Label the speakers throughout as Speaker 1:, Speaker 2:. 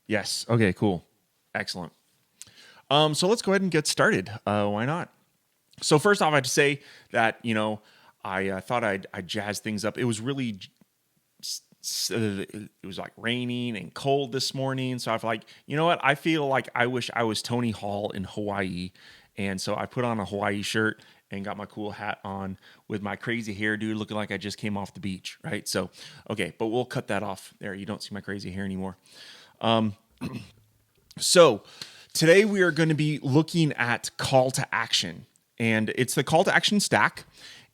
Speaker 1: Yes. Okay, cool. Excellent. So let's go ahead and get started. Why not? So first off, I have to say that, I thought I'd jazz things up. It was really it was like raining and cold this morning. So I feel like, you know what? I feel like I wish I was Tony Hall in Hawaii. And so I put on a Hawaii shirt and got my cool hat on with my crazy hairdo looking like I just came off the beach, right? So, okay, but we'll cut that off there. You don't see my crazy hair anymore. So today we are going to be looking at call to action, and it's the call to action stack.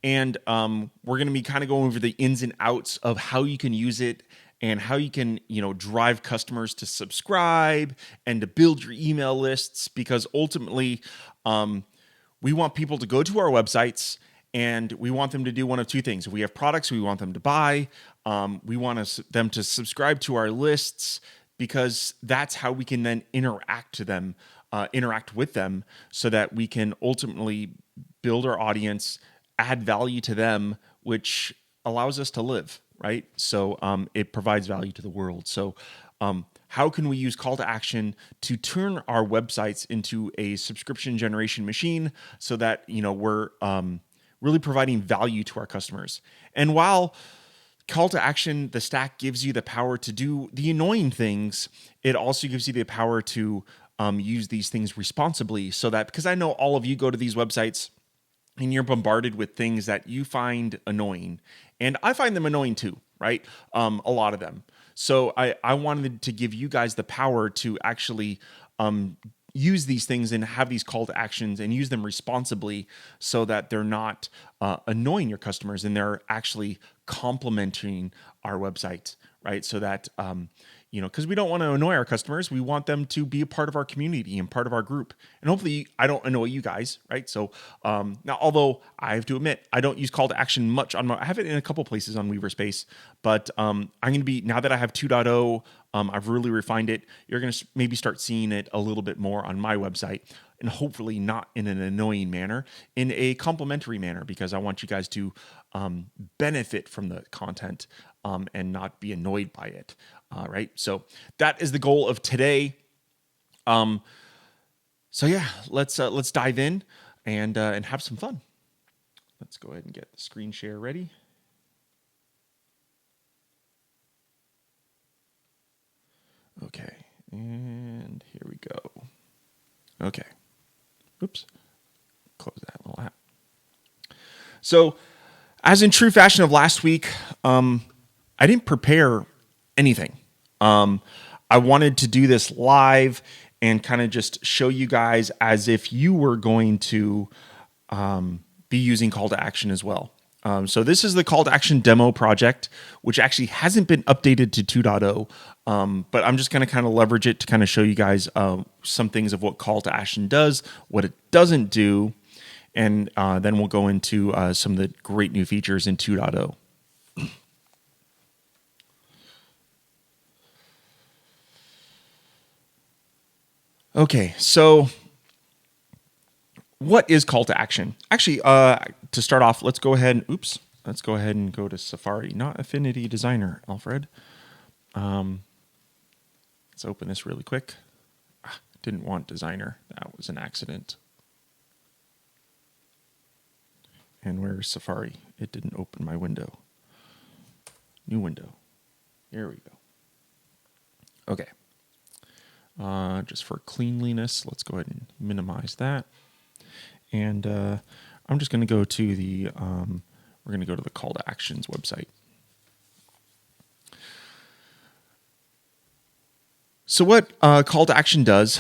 Speaker 1: And we're going to be kind of going over the ins and outs of how you can use it and how you can, drive customers to subscribe and to build your email lists. Because ultimately, we want people to go to our websites and we want them to do one of two things. If we have products we want them to buy, we want them to subscribe to our lists, because that's how we can then interact with them, so that we can ultimately build our audience, add value to them, which allows us to live, right? So it provides value to the world. So how can we use call to action to turn our websites into a subscription generation machine, so that we're really providing value to our customers? And while call to action, the stack gives you the power to do the annoying things, it also gives you the power to use these things responsibly. So that, because I know all of you go to these websites and you're bombarded with things that you find annoying, and I find them annoying too, right? A lot of them. So I wanted to give you guys the power to actually use these things and have these call to actions and use them responsibly, so that they're not annoying your customers and they're actually complementing our website, right? So that, because we don't want to annoy our customers, we want them to be a part of our community and part of our group. And hopefully I don't annoy you guys, right? So now, although I have to admit, I don't use call to action much I have it in a couple places on Weaverspace, but I'm going to be, now that I have 2.0, I've really refined it. You're going to maybe start seeing it a little bit more on my website, and hopefully not in an annoying manner, in a complimentary manner, because I want you guys to benefit from the content and not be annoyed by it. Right. So that is the goal of today. So yeah, let's dive in and have some fun. Let's go ahead and get the screen share ready. Okay, and here we go. Okay. Oops. Close that little app. So, as in true fashion of last week, I didn't prepare anything. I wanted to do this live and kind of just show you guys as if you were going to be using call to action as well. So this is the call to action demo project, which actually hasn't been updated to 2.0, but I'm just going to kind of leverage it to kind of show you guys some things of what call to action does, what it doesn't do, and then we'll go into some of the great new features in 2.0. Okay, so what is call to action? Actually, to start off, let's go ahead and go to Safari, not Affinity Designer, Alfred. Let's open this really quick. Didn't want Designer. That was an accident. And where's Safari? It didn't open my window. New window. Here we go. Okay. Just for cleanliness, let's go ahead and minimize that. And I'm just going to go to the we're going to go to the call to actions website. So what call to action does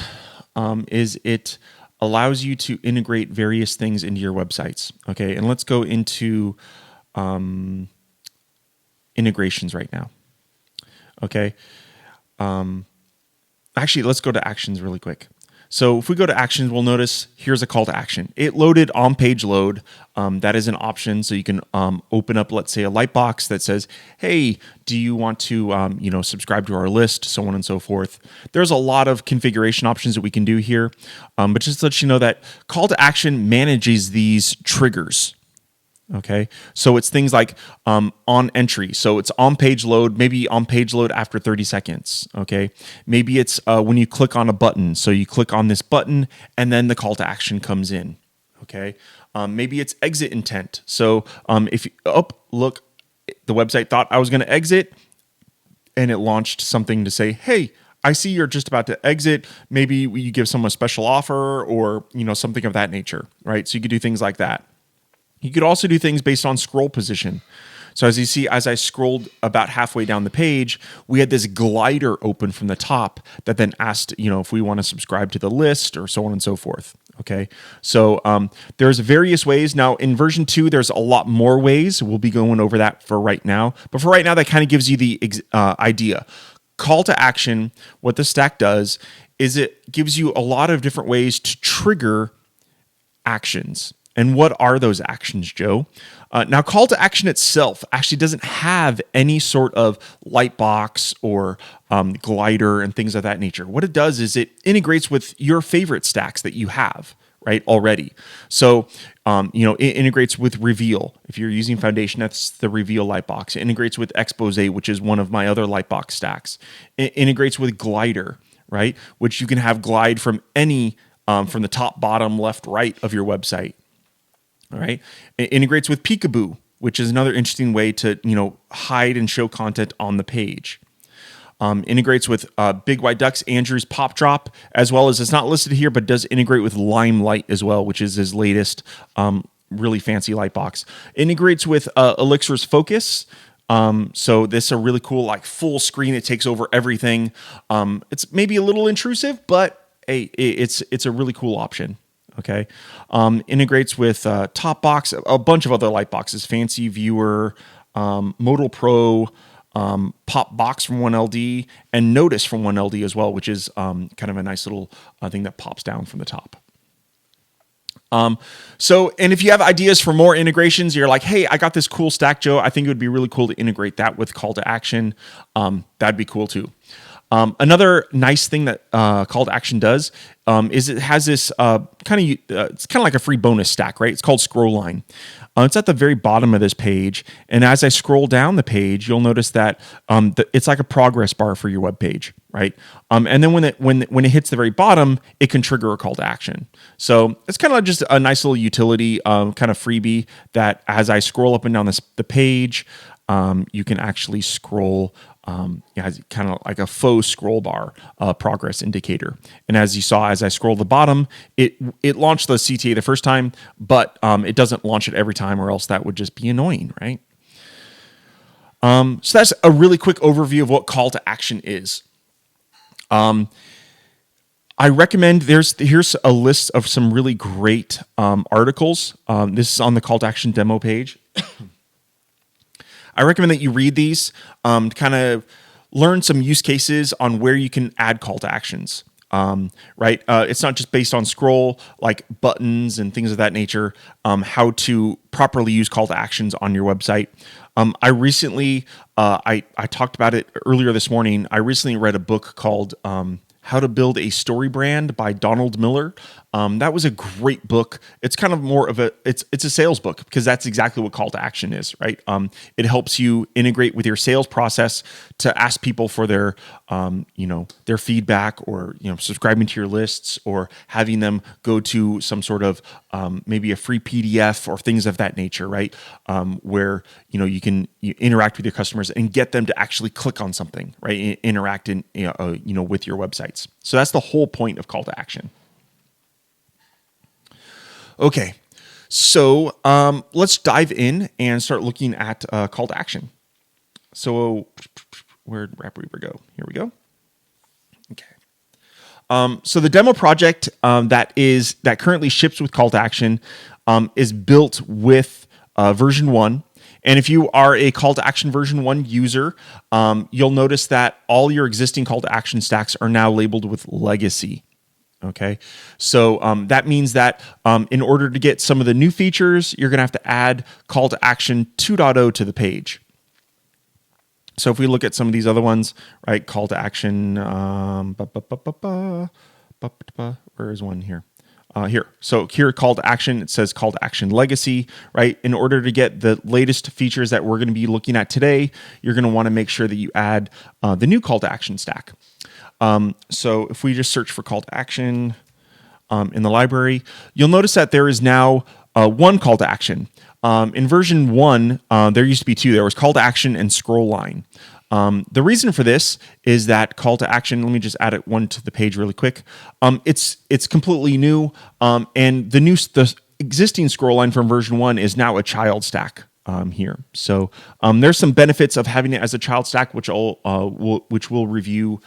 Speaker 1: is it allows you to integrate various things into your websites. Okay, and let's go into integrations right now. Okay. Actually, let's go to actions really quick. So if we go to actions, we'll notice here's a call to action. It loaded on page load. That is an option. So you can open up, let's say, a lightbox that says, hey, do you want to subscribe to our list, so on and so forth. There's a lot of configuration options that we can do here. But just to let you know that call to action manages these triggers. Okay, so it's things like on entry. So it's on page load, maybe on page load after 30 seconds. Okay, maybe it's when you click on a button. So you click on this button and then the call to action comes in. Okay, maybe it's exit intent. So if you, look, the website thought I was going to exit and it launched something to say, hey, I see you're just about to exit. Maybe you give someone a special offer or something of that nature, right? So you could do things like that. You could also do things based on scroll position. So as you see, as I scrolled about halfway down the page, we had this glider open from the top that then asked, if we want to subscribe to the list or so on and so forth. Okay, so there's various ways. Now in version 2, there's a lot more ways. We'll be going over that for right now. But for right now, that kind of gives you the idea. Call to action, what the stack does is it gives you a lot of different ways to trigger actions. And what are those actions, Joe? Now, call to action itself actually doesn't have any sort of lightbox or glider and things of that nature. What it does is it integrates with your favorite stacks that you have, right, already. So, it integrates with Reveal. If you're using Foundation, that's the Reveal lightbox. It integrates with Expose, which is one of my other lightbox stacks. It integrates with Glider, right, which you can have glide from any from the top, bottom, left, right of your website. All right. It integrates with Peekaboo, which is another interesting way to, hide and show content on the page. Integrates with Big White Ducks, Andrew's Pop Drop, as well as it's not listed here, but does integrate with Limelight as well, which is his latest really fancy lightbox. Integrates with Elixir's Focus. So this is a really cool, like full screen. It takes over everything. It's maybe a little intrusive, but hey, it's a really cool option. Okay, integrates with Topbox, a bunch of other light boxes, Fancy Viewer, Modal Pro, Pop Box from 1LD, and Notice from 1LD as well, which is kind of a nice little thing that pops down from the top. And if you have ideas for more integrations, you're like, hey, I got this cool stack, Joe. I think it would be really cool to integrate that with call to action. That'd be cool too. Another nice thing that call to action does is it has this it's kind of like a free bonus stack, right? It's called Scroll Line. It's at the very bottom of this page, and as I scroll down the page, you'll notice that it's like a progress bar for your web page, right? And then when it hits the very bottom, it can trigger a call to action. So it's kind of just a nice little utility, kind of freebie that as I scroll up and down the page, you can actually scroll. Has kind of like a faux scroll bar progress indicator. And as you saw, as I scroll the bottom, it launched the CTA the first time, but it doesn't launch it every time, or else that would just be annoying, right? So that's a really quick overview of what call to action is. I recommend here's a list of some really great articles. This is on the call to action demo page. I recommend that you read these to kind of learn some use cases on where you can add call to actions. Right? It's not just based on scroll, like buttons and things of that nature, how to properly use call to actions on your website. I recently, I talked about it earlier this morning. I recently read a book called How to Build a Story Brand by Donald Miller. That was a great book. It's kind of more of it's a sales book, because that's exactly what call to action is, right? It helps you integrate with your sales process to ask people for their feedback, or subscribing to your lists, or having them go to some sort of maybe a free PDF or things of that nature, right? Where you can interact with your customers and get them to actually click on something, right? Interact with your websites. So that's the whole point of call to action. Okay, so let's dive in and start looking at call to action. So where'd Rapper go? Here we go. Okay. So the demo project that currently ships with call to action is built with version 1. And if you are a call to action version 1 user, you'll notice that all your existing call to action stacks are now labeled with legacy. Okay, so that means that in order to get some of the new features, you're going to have to add call to action 2.0 to the page. So if we look at some of these other ones, right, call to action, where is one here? here. So here, call to action, it says call to action legacy, right? In order to get the latest features that we're going to be looking at today, you're going to want to make sure that you add the new call to action stack. So if we just search for call to action in the library, you'll notice that there is now one call to action. In version 1, there used to be 2. There was call to action and scroll line. The reason for this is that call to action, let me just add one to the page really quick. It's completely new, and the existing scroll line from version 1 is now a child stack here. So there's some benefits of having it as a child stack, which we'll review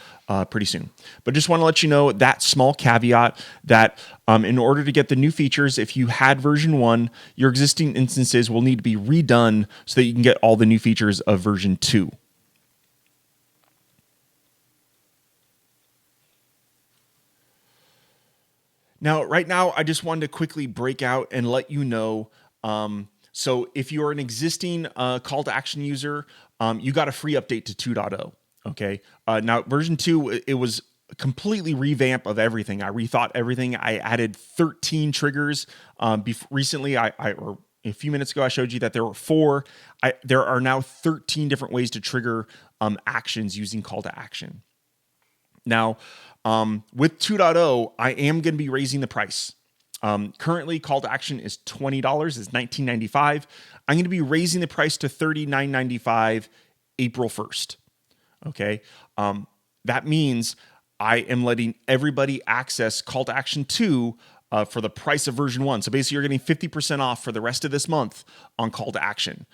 Speaker 1: pretty soon. But just want to let you know that small caveat that in order to get the new features, if you had version 1, your existing instances will need to be redone so that you can get all the new features of version 2. Now, right now, I just wanted to quickly break out and let you know. So if you're an existing call to action user, you got a free update to 2.0. Okay. Now, version 2, it was a completely revamp of everything. I rethought everything. I added 13 triggers. Recently, or a few minutes ago, I showed you that there were 4. There are now 13 different ways to trigger actions using call to action. Now, with 2.0, I am going to be raising the price. Currently, call to action is $20. It's $19.95. I'm going to be raising the price to $39.95 April 1st. Okay. That means I am letting everybody access call to action 2 for the price of version 1. So basically, you're getting 50% off for the rest of this month on call to action.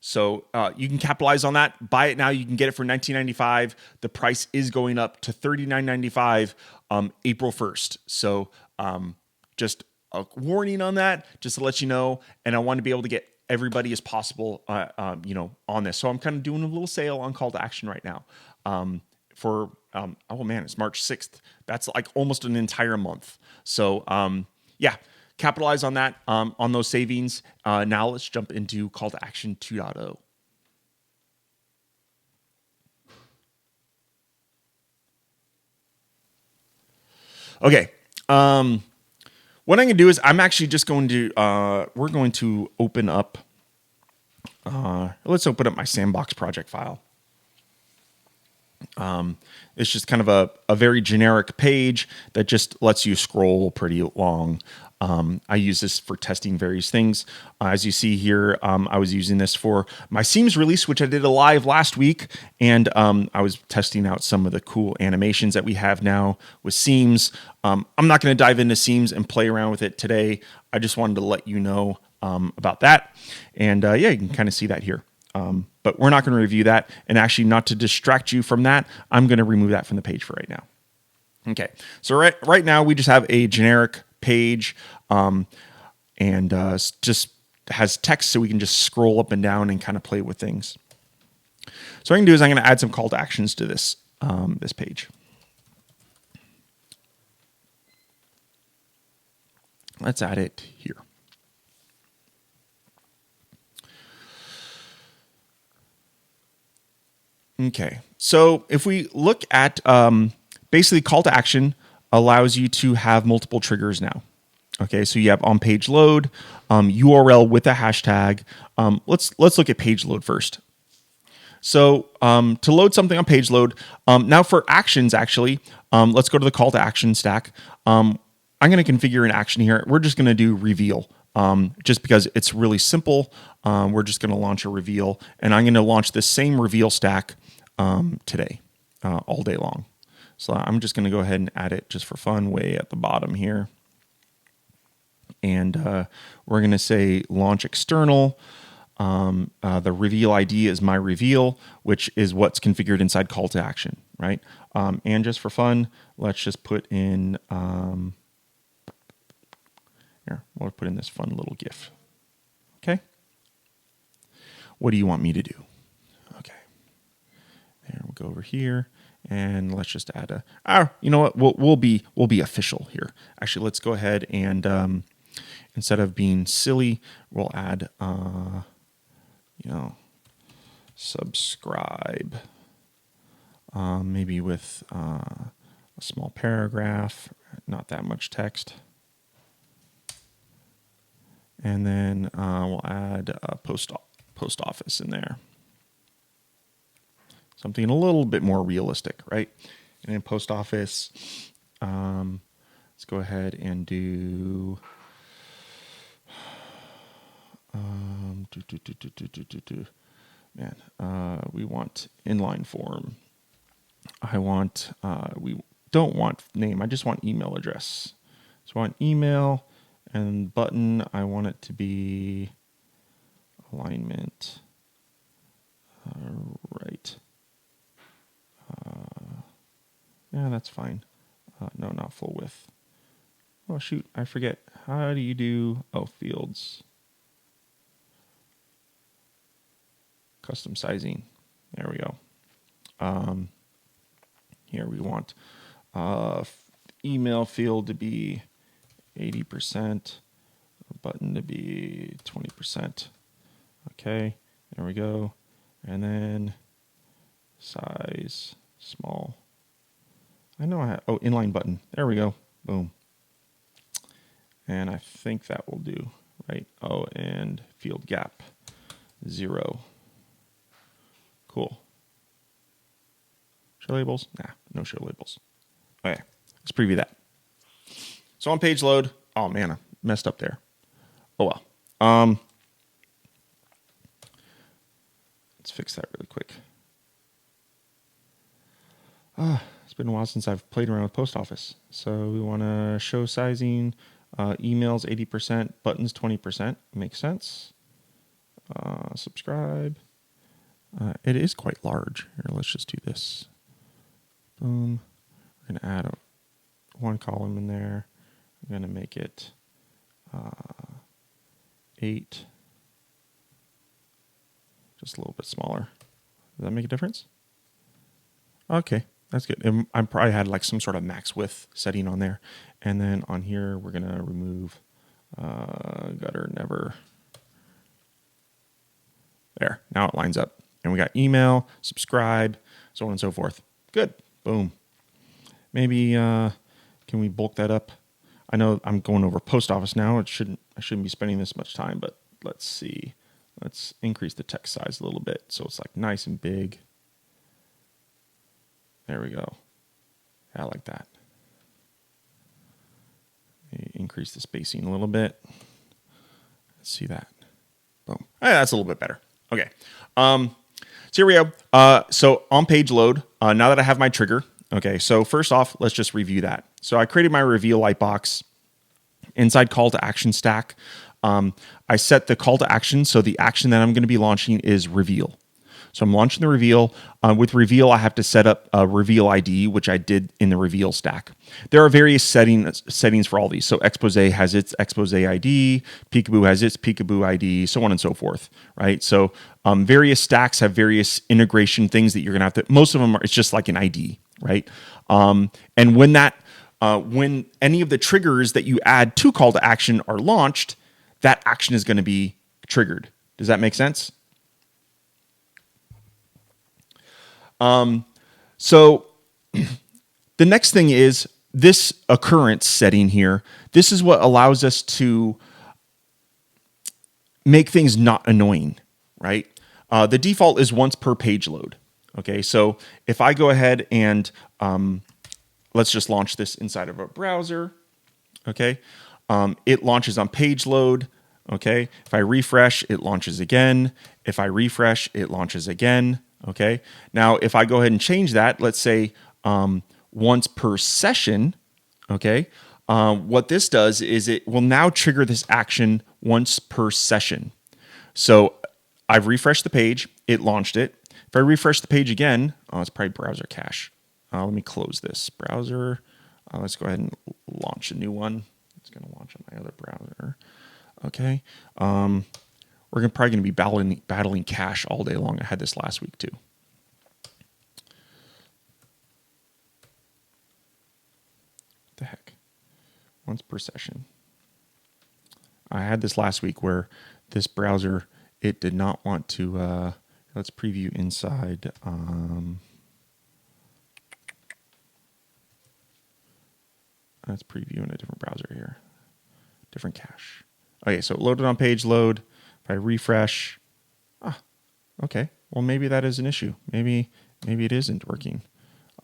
Speaker 1: So you can capitalize on that. Buy it now. You can get it for $19.95. The price is going up to $39.95 April 1st. So just a warning on that, just to let you know. And I want to be able to get everybody as possible, on this. So I'm kind of doing a little sale on call to action right now. It's March 6th. That's like almost an entire month. So capitalize on that, on those savings. Now let's jump into call to action 2.0. Okay. What I'm going to do is I'm actually just going to, we're going to open up, let's open up my sandbox project file. It's just kind of a very generic page that just lets you scroll pretty long. I use this for testing various things. As you see here, I was using this for my Seams release, which I did a live last week. And I was testing out some of the cool animations that we have now with Seams. I'm not going to dive into Seams and play around with it today. I just wanted to let you know about that. And you can kind of see that here. But we're not going to review that. And actually, not to distract you from that, I'm going to remove that from the page for right now. Okay, so right now we just have a generic page and just has text so we can just scroll up and down and kind of play with things. So what I can do is I'm going to add some call to actions to this page. Let's add it here. Okay, so if we look at basically call to action allows you to have multiple triggers now. Okay, so you have on page load, URL with a hashtag. Let's look at page load first. So to load something on page load, now for actions actually, let's go to the call to action stack. I'm going to configure an action here. We're just going to do reveal. Just because it's really simple, we're just going to launch a reveal, and I'm going to launch this same reveal stack today, all day long. So I'm just going to go ahead and add it just for fun way at the bottom here. And we're going to say launch external. The reveal ID is my reveal, which is what's configured inside call to action, right? And just for fun, let's just put in, here, we'll put in this fun little GIF. Okay. What do you want me to do? Okay. There, we'll go over here. And let's just add you know what? We'll be official here. Actually, let's go ahead and instead of being silly, we'll add subscribe. Maybe with a small paragraph, not that much text. And then we'll add a post office in there. Something a little bit more realistic, right? And then post office, let's go ahead and do, we want inline form. We don't want name. I just want email address. So I want email, and button, I want it to be alignment right. Yeah, that's fine. No, not full width. Oh, shoot, I forget. How do you do, fields. Custom sizing. There we go. Here we want email field to be 80%, button to be 20%. Okay, there we go. And then size small. I know I have, inline button. There we go. Boom. And I think that will do, right? Oh, and field gap 0. Cool. Show labels? Nah, no show labels. Okay, let's preview that. So on page load, oh man, I messed up there. Oh well. Let's fix that really quick. It's been a while since I've played around with post office. So we want to show sizing, emails 80%, buttons 20%. Makes sense. Subscribe. It is quite large. Here, let's just do this. Boom. We're going to add one column in there. I'm going to make it 8. Just a little bit smaller. Does that make a difference? Okay, that's good. I probably had like some sort of max width setting on there. And then on here, we're going to remove gutter never. There, now it lines up. And we got email, subscribe, so on and so forth. Good. Boom. Maybe can we bulk that up? I know I'm going over post office now. I shouldn't be spending this much time, but let's see. Let's increase the text size a little bit so it's like nice and big. There we go. I like that. Increase the spacing a little bit. Let's see that. Boom. That's a little bit better. Okay. So here we go. So on page load, now that I have my trigger, okay, so first off, let's just review that. So I created my reveal lightbox inside call to action stack. I set the call to action. So the action that I'm going to be launching is reveal. So I'm launching the reveal. With reveal, I have to set up a reveal ID, which I did in the reveal stack. There are various settings for all these. So Expose has its Expose ID, Peekaboo has its Peekaboo ID, so on and so forth, right? So various stacks have various integration things that you're going to have to, most of them are, it's just like an ID, right? And when any of the triggers that you add to call to action are launched, that action is going to be triggered. Does that make sense? So the next thing is this occurrence setting here. This is what allows us to make things not annoying, right? The default is once per page load. Okay, so if I go ahead and let's just launch this inside of a browser. Okay, it launches on page load. Okay, if I refresh, it launches again. If I refresh, it launches again. Okay, now if I go ahead and change that, let's say once per session. Okay, what this does is it will now trigger this action once per session. So I've refreshed the page, it launched it. If I refresh the page again, it's probably browser cache. Let me close this browser. Let's go ahead and launch a new one. It's going to launch on my other browser. Okay. We're probably going to be battling cache all day long. I had this last week too. What the heck? Once per session. I had this last week where this browser, it did not want to, let's preview inside. Let's preview in a different browser here. Different cache. Okay, so loaded on page load. If I refresh, okay. Well, maybe that is an issue. Maybe it isn't working.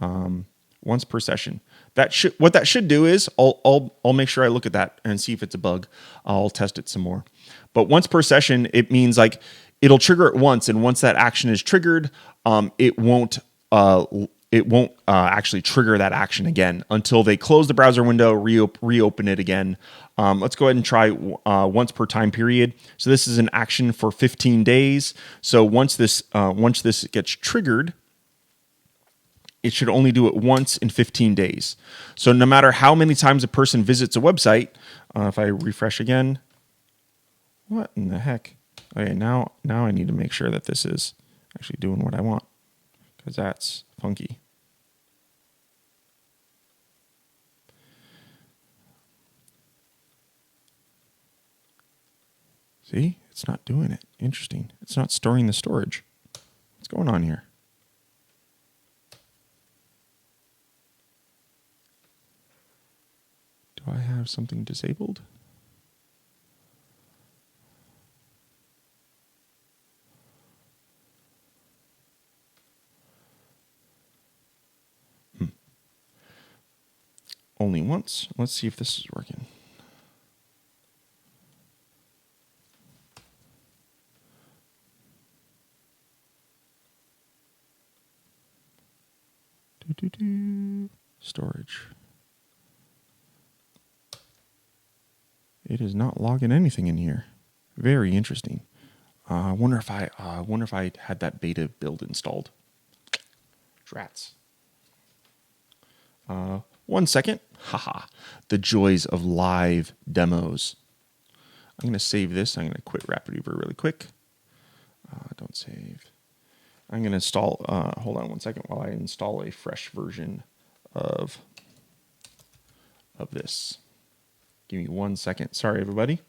Speaker 1: Once per session. What that should do is I'll make sure I look at that and see if it's a bug. I'll test it some more. But once per session, it means like it'll trigger it once, and once that action is triggered, it won't actually trigger that action again until they close the browser window, reopen it again. Let's go ahead and try once per time period. So this is an action for 15 days. So once this gets triggered, it should only do it once in 15 days. So no matter how many times a person visits a website, if I refresh again, what in the heck? Okay, now I need to make sure that this is actually doing what I want, because that's funky. See, it's not doing it. Interesting. It's not storing the storage. What's going on here? Do I have something disabled? Only once. Let's see if this is working. Storage. It is not logging anything in here. Very interesting. I wonder if I had that beta build installed. Drats. 1 second. Haha. The joys of live demos. I'm going to save this. I'm going to quit RapidReaver really quick. Don't save. I'm going to install. Hold on 1 second while I install a fresh version of this. Give me 1 second. Sorry, everybody.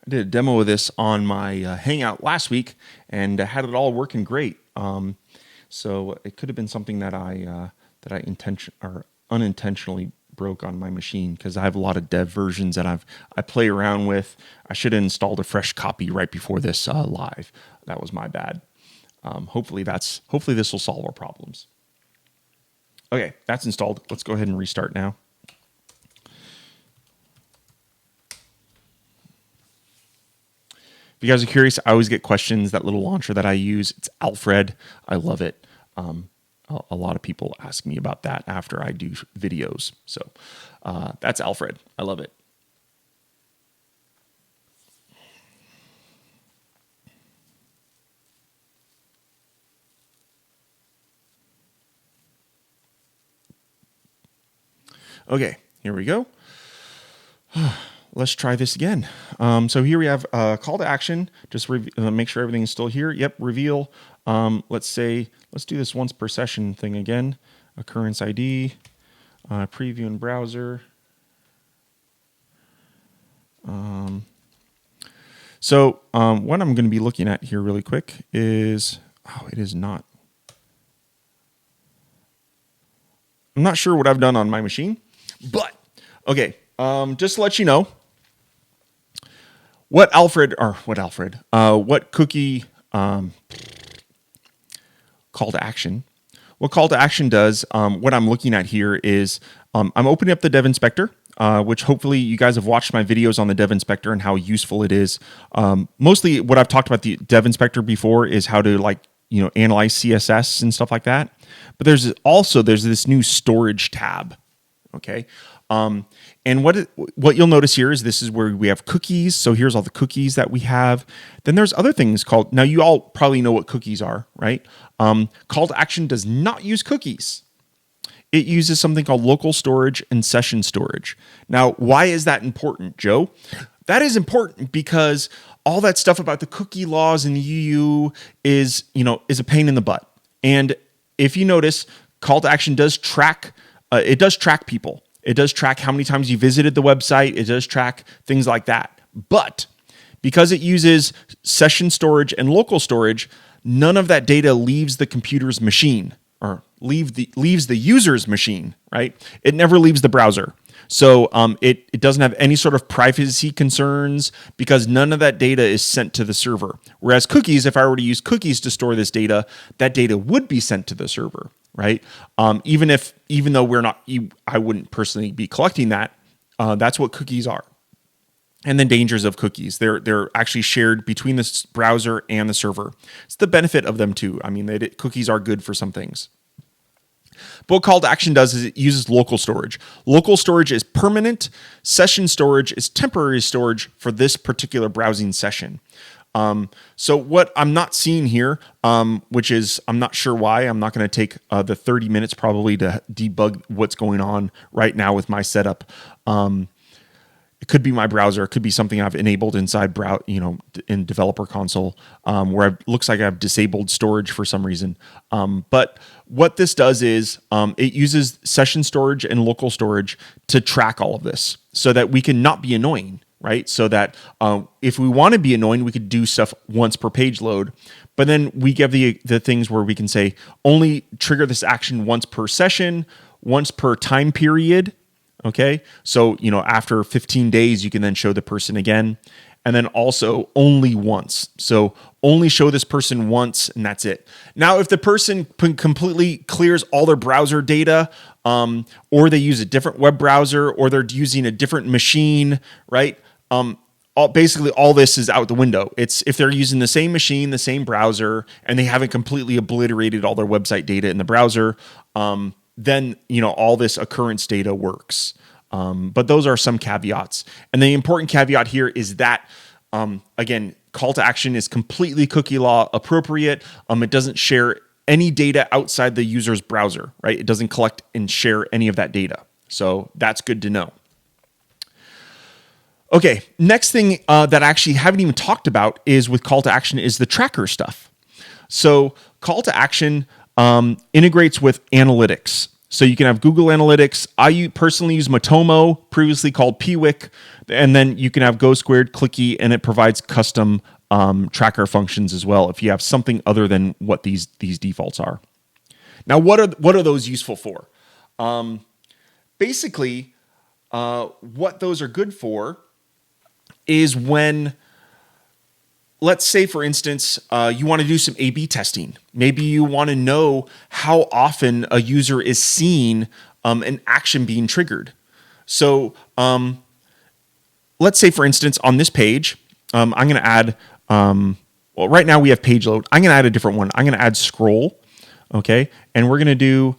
Speaker 1: I did a demo of this on my Hangout last week and had it all working great. So it could have been something that I unintentionally broke on my machine, because I have a lot of dev versions that I play around with. I should have installed a fresh copy right before this live. That was my bad. Hopefully this will solve our problems. Okay, that's installed. Let's go ahead and restart now. If you guys are curious, I always get questions. That little launcher that I use, it's Alfred. I love it. A lot of people ask me about that after I do videos. So that's Alfred. I love it. Okay, here we go. Let's try this again. So here we have a call to action. Just make sure everything is still here. Yep, reveal. Let's do this once per session thing again. Occurrence ID, preview in browser. So what I'm going to be looking at here really quick is, it is not. I'm not sure what I've done on my machine, but okay. Just to let you know, what cookie call to action. What call to action does, what I'm looking at here is I'm opening up the Dev Inspector, which hopefully you guys have watched my videos on the Dev Inspector and how useful it is. Mostly what I've talked about the Dev Inspector before is how to analyze CSS and stuff like that. But there's this new storage tab. Okay. And what you'll notice here is this is where we have cookies. So here's all the cookies that we have. Then there's other things called, now you all probably know what cookies are, right? Call to action does not use cookies. It uses something called local storage and session storage. Now, why is that important, Joe? that is important because all that stuff about the cookie laws and the UU is a pain in the butt. And if you notice, call to action does track. It does track people. It does track how many times you visited the website. It does track things like that. But because it uses session storage and local storage, none of that data leaves the computer's machine or leaves the user's machine, right? It never leaves the browser. So it doesn't have any sort of privacy concerns because none of that data is sent to the server. Whereas cookies, if I were to use cookies to store this data, that data would be sent to the server, right? Even though I wouldn't personally be collecting that. That's what cookies are. And the dangers of cookies. They're actually shared between the browser and the server. It's the benefit of them too. I mean, cookies are good for some things. But what call to action does is it uses local storage. Local storage is permanent. Session storage is temporary storage for this particular browsing session. So what I'm not seeing here, which is I'm not sure why. I'm not going to take the 30 minutes probably to debug what's going on right now with my setup. It could be my browser. It could be something I've enabled inside in Developer Console, where it looks like I've disabled storage for some reason. But what this does is it uses session storage and local storage to track all of this, so that we can not be annoying, right? So that if we want to be annoying, we could do stuff once per page load. But then we give the things where we can say only trigger this action once per session, once per time period. Okay, so after 15 days, you can then show the person again, and then also only once. So only show this person once, and that's it. Now, if the person completely clears all their browser data, or they use a different web browser, or they're using a different machine, right? Basically, all this is out the window. It's if they're using the same machine, the same browser, and they haven't completely obliterated all their website data in the browser. Then all this occurrence data works. But those are some caveats. And the important caveat here is that, again, call to action is completely cookie law appropriate. It doesn't share any data outside the user's browser, right? It doesn't collect and share any of that data. So that's good to know. Okay, next thing that I actually haven't even talked about is with call to action is the tracker stuff. So call to action integrates with analytics. So you can have Google Analytics. I personally use Matomo, previously called Piwik, and then you can have Go Squared, Clicky, and it provides custom tracker functions as well if you have something other than what these defaults are. Now, what are those useful for? Basically, what those are good for is when, let's say, for instance, you want to do some A/B testing. Maybe you want to know how often a user is seeing an action being triggered. So let's say, for instance, on this page, I'm going to add, right now we have page load. I'm going to add a different one. I'm going to add scroll, okay? And we're going to do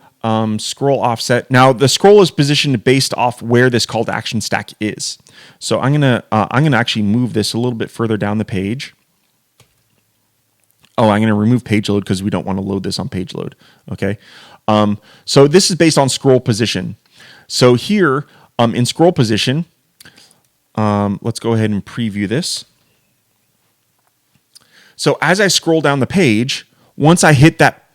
Speaker 1: scroll offset. Now, the scroll is positioned based off where this call to action stack is. So I'm going to actually move this a little bit further down the page. Oh, I'm going to remove page load because we don't want to load this on page load. Okay. So this is based on scroll position. So here in scroll position, let's go ahead and preview this. So as I scroll down the page, once I hit that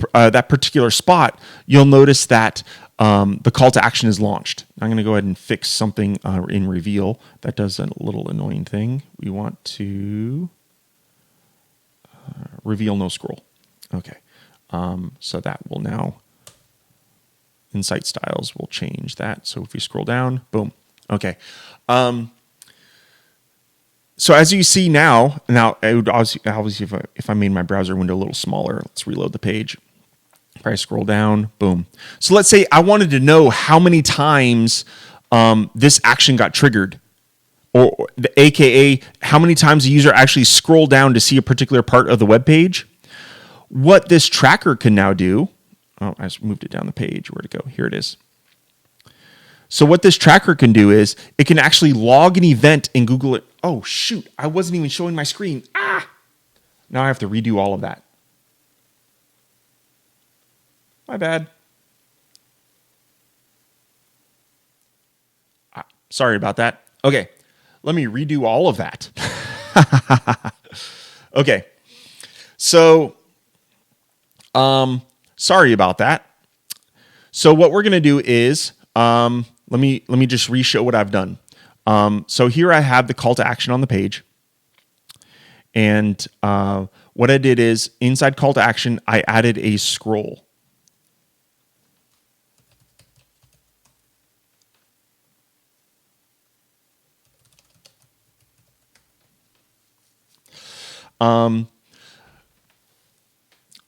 Speaker 1: particular spot, you'll notice that the call to action is launched. I'm going to go ahead and fix something in Reveal that does a little annoying thing. We want to reveal no scroll. Okay. So that will now, in site styles, will change that. So if you scroll down, boom. Okay. So as you see now it would obviously if I made my browser window a little smaller, let's reload the page. If I scroll down, boom. So let's say I wanted to know how many times this action got triggered. Or AKA, how many times the user actually scrolled down to see a particular part of the web page. What this tracker can now do, I just moved it down the page. Where'd it go? Here it is. So what this tracker can do is it can actually log an event in Google. Oh, shoot. I wasn't even showing my screen. Now I have to redo all of that. My bad. Sorry about that. Okay. let me redo all of that. Okay. So, sorry about that. So what we're going to do is, let me just re-show what I've done. So here I have the call to action on the page. And what I did is inside call to action, I added a scroll.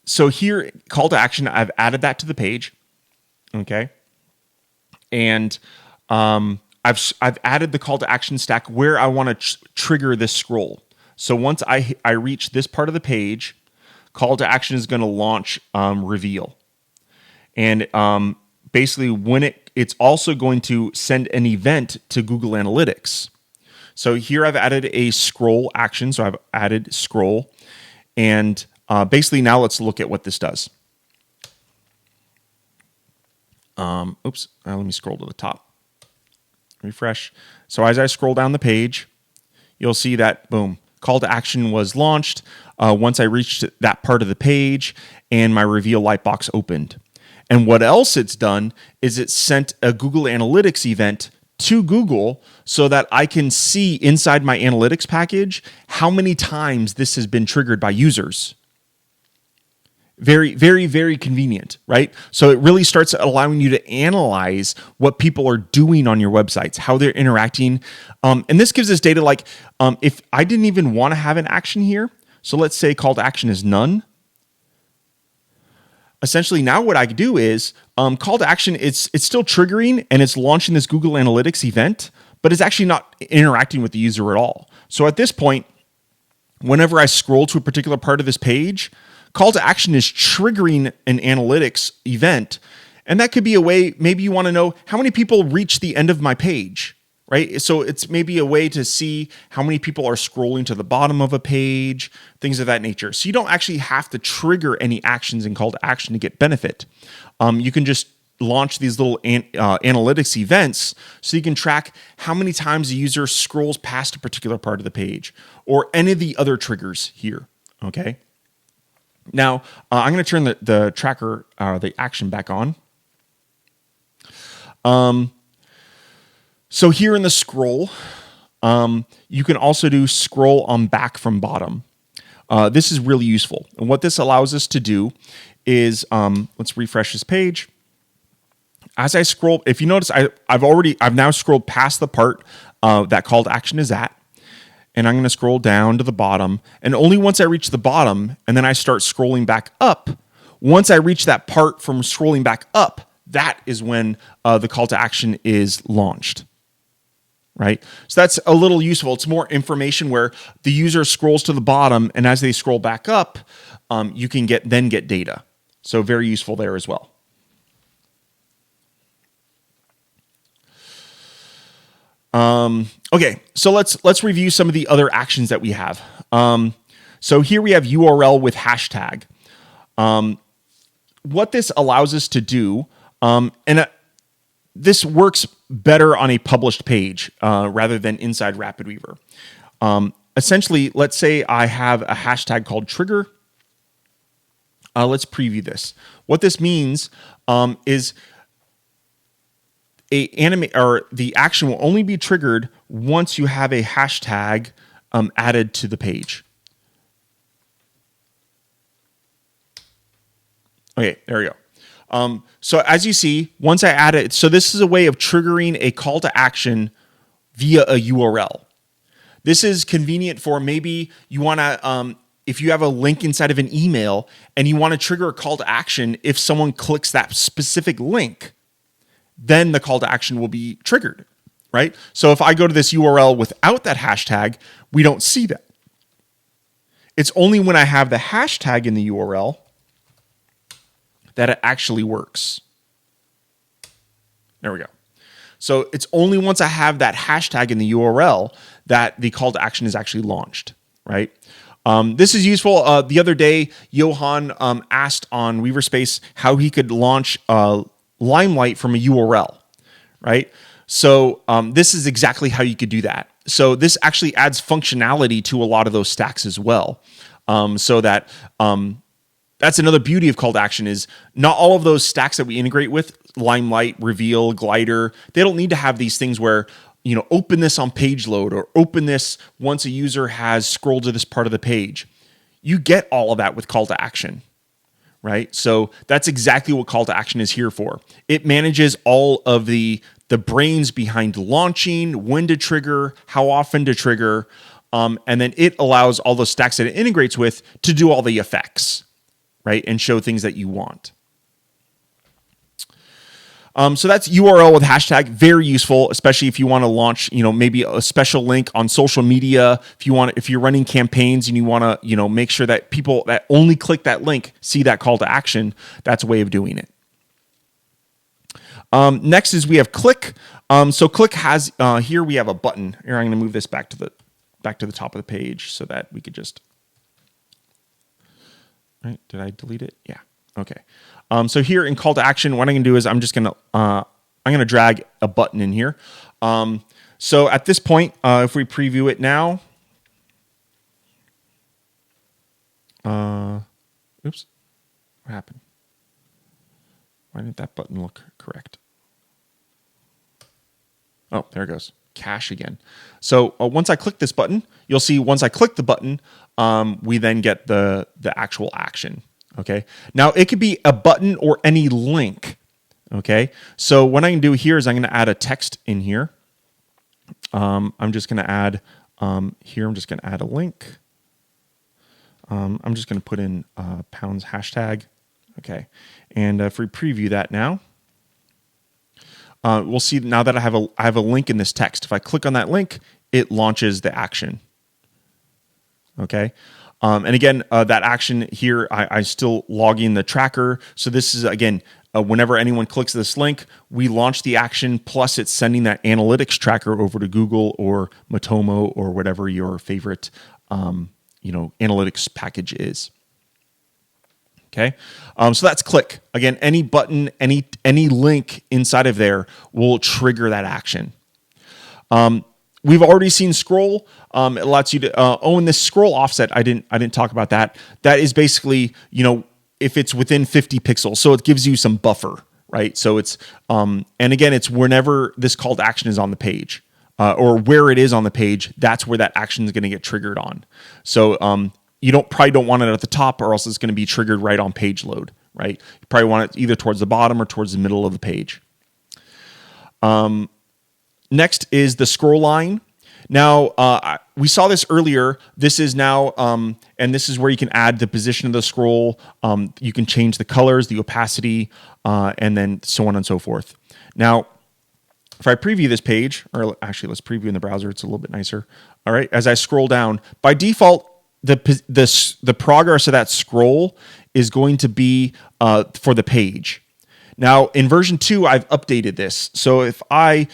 Speaker 1: So here, call to action, I've added that to the page. Okay. And I've added the call to action stack where I want to trigger this scroll. So once I reach this part of the page, call to action is going to launch reveal. And basically when it's also going to send an event to Google Analytics. So here I've added a scroll action. So I've added scroll. And basically now let's look at what this does. Let me scroll to the top. Refresh. So as I scroll down the page, you'll see that, boom, call to action was launched once I reached that part of the page and my reveal lightbox opened. And what else it's done is it sent a Google Analytics event to Google so that I can see inside my analytics package how many times this has been triggered by users. Very, very, very convenient, right? So it really starts allowing you to analyze what people are doing on your websites, how they're interacting. And this gives us data like if I didn't even want to have an action here, so let's say call to action is none. Essentially now what I could do is call to action, it's still triggering and it's launching this Google Analytics event, but it's actually not interacting with the user at all. So at this point, whenever I scroll to a particular part of this page, call to action is triggering an analytics event. And that could be a way, maybe you want to know how many people reach the end of my page, right? So it's maybe a way to see how many people are scrolling to the bottom of a page, things of that nature. So you don't actually have to trigger any actions in call to action to get benefit. You can just launch these little analytics events so you can track how many times a user scrolls past a particular part of the page or any of the other triggers here, okay? Now, I'm going to turn the tracker, the action back on. So here in the scroll, you can also do scroll on back from bottom. This is really useful. And what this allows us to do is, let's refresh this page. As I scroll, if you notice, I've now scrolled past the part that call to action is at. And I'm going to scroll down to the bottom. And only once I reach the bottom, and then I start scrolling back up, once I reach that part from scrolling back up, that is when the call to action is launched, right? So that's a little useful. It's more information where the user scrolls to the bottom, and as they scroll back up, you can get data. So very useful there as well. Okay, so let's review some of the other actions that we have. So here we have URL with hashtag. What this allows us to do, this works better on a published page rather than inside RapidWeaver. Essentially, let's say I have a hashtag called trigger. Let's preview this. What this means is the action will only be triggered once you have a hashtag added to the page. Okay, there we go. So as you see, once I add it, so this is a way of triggering a call to action via a URL. This is convenient for maybe you want to, if you have a link inside of an email and you want to trigger a call to action, if someone clicks that specific link, then the call to action will be triggered, right? So if I go to this URL without that hashtag, we don't see that. It's only when I have the hashtag in the URL that it actually works. There we go. So it's only once I have that hashtag in the URL that the call to action is actually launched, right? This is useful. The other day, Johan asked on Weaverspace how he could launch Limelight from a URL, right? So this is exactly how you could do that. So this actually adds functionality to a lot of those stacks as well. So that that's another beauty of call to action is not all of those stacks that we integrate with, Limelight, Reveal, Glider, they don't need to have these things where, open this on page load or open this once a user has scrolled to this part of the page. You get all of that with call to action, right? So that's exactly what call to action is here for. It manages all of the brains behind launching, when to trigger, how often to trigger, and then it allows all those stacks that it integrates with to do all the effects, right? And show things that you want. So that's URL with hashtag, very useful, especially if you want to launch, maybe a special link on social media. If you're running campaigns and you want to, make sure that people that only click that link see that call to action. That's a way of doing it. Next is we have Click. So Click has here we have a button. Here I'm going to move this back to the top of the page so that we could just. Right? Did I delete it? Yeah. Okay. So here in call to action, what I'm going to do is I'm going to drag a button in here. So at this point, if we preview it now, oops, what happened? Why didn't that button look correct? Oh, there it goes. Cache again. So once I click this button, you'll see once I click the button, we then get the actual action. Okay. Now it could be a button or any link. Okay. So what I can do here is I'm going to add a text in here. I'm just going to add here. I'm just going to add a link. I'm just going to put in pounds hashtag. Okay. And if we preview that now, we'll see now that I have a link in this text. If I click on that link, it launches the action. Okay. And again, that action here, I still log in the tracker. So this is, again, whenever anyone clicks this link, we launch the action, plus it's sending that analytics tracker over to Google or Matomo or whatever your favorite, analytics package is. Okay. So that's Click. Again, any button, any link inside of there will trigger that action. We've already seen Scroll. It allows you to own this scroll offset. I didn't talk about that. That is basically, if it's within 50 pixels. So it gives you some buffer, right? So it's, and again, it's whenever this call to action is on the page or where it is on the page, that's where that action is going to get triggered on. So you probably don't want it at the top or else it's going to be triggered right on page load, right? You probably want it either towards the bottom or towards the middle of the page. Next is the scroll line. Now, we saw this earlier. This is now, and this is where you can add the position of the scroll. You can change the colors, the opacity, and then so on and so forth. Now, if I preview this page, or actually let's preview in the browser, it's a little bit nicer. All right, as I scroll down, by default, the progress of that scroll is going to be for the page. Now, in version 2, I've updated this. So if I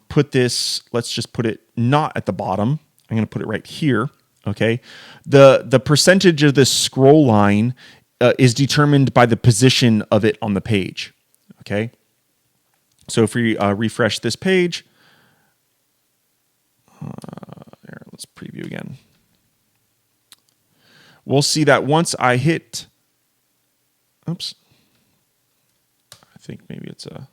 Speaker 1: put this, let's just put it not at the bottom. I'm going to put it right here, okay? The percentage of this scroll line is determined by the position of it on the page, okay? So if we refresh this page, there, let's preview again. We'll see that once I hit, oops. I think maybe it's a.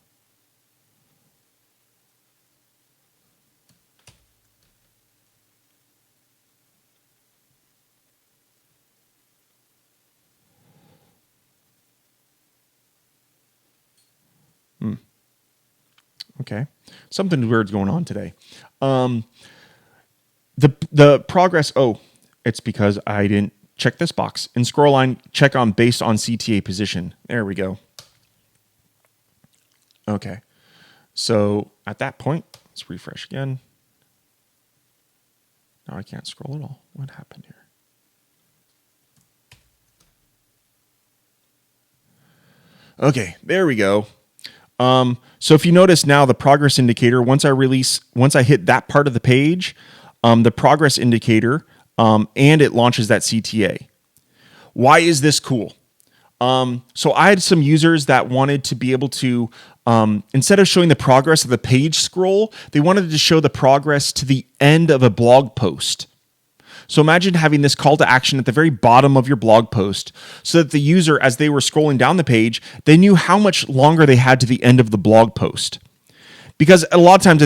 Speaker 1: Okay, something weird's going on today. The progress. Oh, it's because I didn't check this box in scroll line. Check on based on CTA position. There we go. Okay, so at that point, let's refresh again. Now I can't scroll at all. What happened here? Okay, there we go. So if you notice now the progress indicator, once I hit that part of the page, the progress indicator, and it launches that CTA. Why is this cool? So I had some users that wanted to be able to, instead of showing the progress of the page scroll, they wanted to show the progress to the end of a blog post. So imagine having this call to action at the very bottom of your blog post so that the user, as they were scrolling down the page, they knew how much longer they had to the end of the blog post. Because a lot of times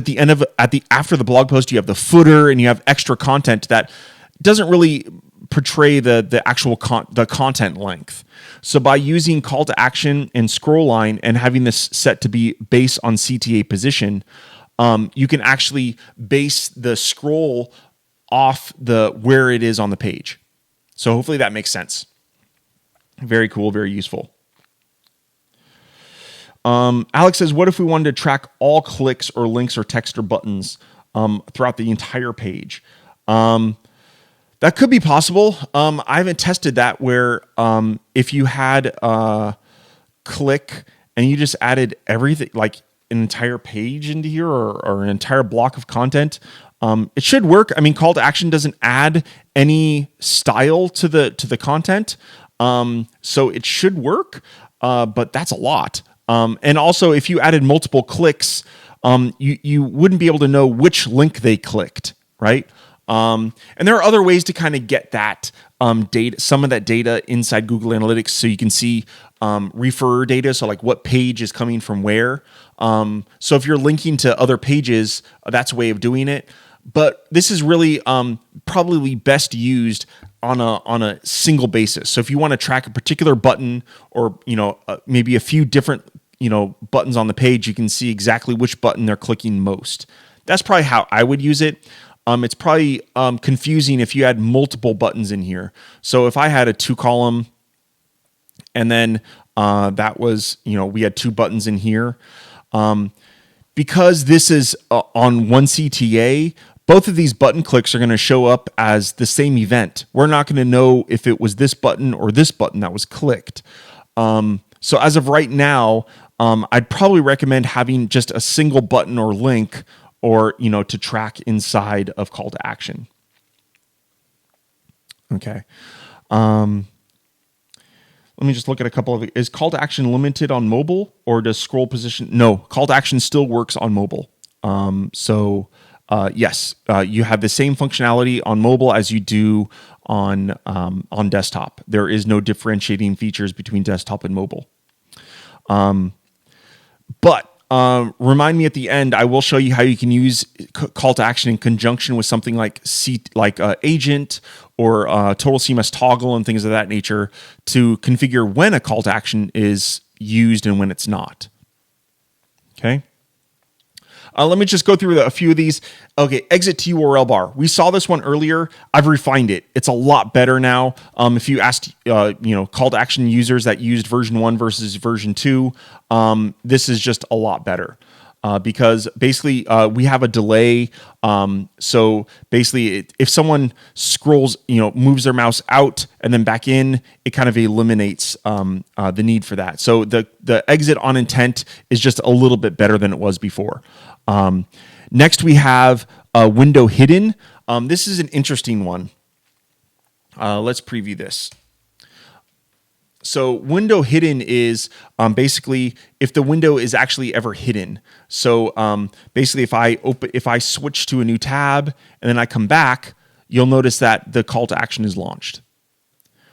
Speaker 1: after the blog post, you have the footer and you have extra content that doesn't really portray the actual the content length. So by using call to action and scroll line and having this set to be based on CTA position, you can actually base the scroll off where it is on the page. So hopefully that makes sense. Very cool, very useful. Alex says, what if we wanted to track all clicks or links or text or buttons throughout the entire page? That could be possible. I haven't tested that where if you had a click and you just added everything, like an entire page into here or an entire block of content, it should work. I mean, call to action doesn't add any style to the content, so it should work. But that's a lot. And also, if you added multiple clicks, you wouldn't be able to know which link they clicked, right? And there are other ways to kind of get that data, some of that data inside Google Analytics, so you can see refer data, so like what page is coming from where. So if you're linking to other pages, that's a way of doing it. But this is really probably best used on a single basis. So if you want to track a particular button, or maybe a few different buttons on the page, you can see exactly which button they're clicking most. That's probably how I would use it. It's probably confusing if you had multiple buttons in here. So if I had a 2-column, and then that was we had 2 buttons in here, because this is on one CTA. Both of these button clicks are going to show up as the same event. We're not going to know if it was this button or this button that was clicked. So as of right now, I'd probably recommend having just a single button or link, or to track inside of call to action. Okay. Let me just look at a couple of. Is call to action limited on mobile, or does scroll position? No, call to action still works on mobile. Yes, you have the same functionality on mobile as you do on desktop. There is no differentiating features between desktop and mobile. But remind me at the end. I will show you how you can use call to action in conjunction with something like Agent or Total CMS Toggle and things of that nature to configure when a call to action is used and when it's not. Okay. Let me just go through a few of these. Okay, exit to URL bar. We saw this one earlier. I've refined it. It's a lot better now. If you asked, call to action users that used version 1 versus version 2, this is just a lot better. Because basically we have a delay. So basically if someone scrolls, moves their mouse out and then back in, it kind of eliminates the need for that. So the exit on intent is just a little bit better than it was before. Next we have window hidden. This is an interesting one. Let's preview this. So window hidden is basically if the window is actually ever hidden. So basically if I switch to a new tab and then I come back, you'll notice that the call to action is launched.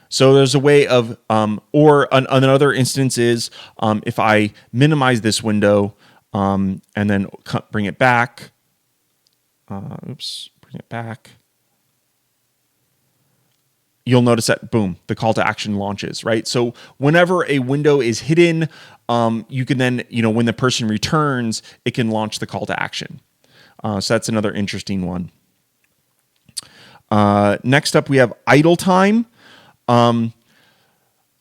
Speaker 1: So there's a way of, or another instance is if I minimize this window and then bring it back. Bring it back. You'll notice that, boom, the call to action launches, right? So whenever a window is hidden, you can then, when the person returns, it can launch the call to action. So that's another interesting one. Next up, we have idle time. I'm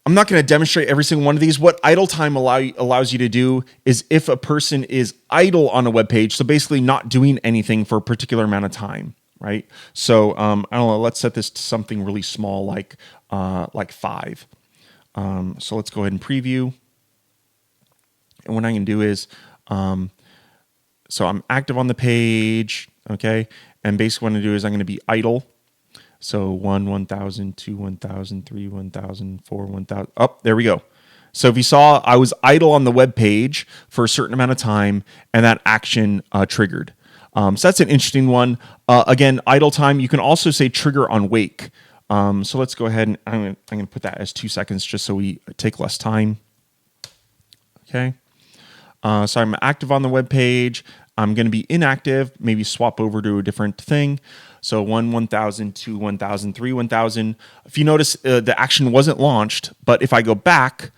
Speaker 1: not going to demonstrate every single one of these. What idle time allows you to do is if a person is idle on a web page, so basically not doing anything for a particular amount of time. Right. So I don't know. Let's set this to something really small, like 5. So let's go ahead and preview. And what I can do is, so I'm active on the page. Okay. And basically what I'm going to do is I'm going to be idle. So 1,000, 2, 1,000, 3, 1,000, 4, 1,000. Oh, there we go. So if you saw, I was idle on the web page for a certain amount of time, and that action triggered. So that's an interesting one. Again, idle time. You can also say trigger on wake. So let's go ahead and I'm going to put that as 2 seconds just so we take less time. Okay. So I'm active on the web page. I'm going to be inactive, maybe swap over to a different thing. So 1,000, 2, 1,000, 3, 1,000. If you notice, the action wasn't launched, but if I go back,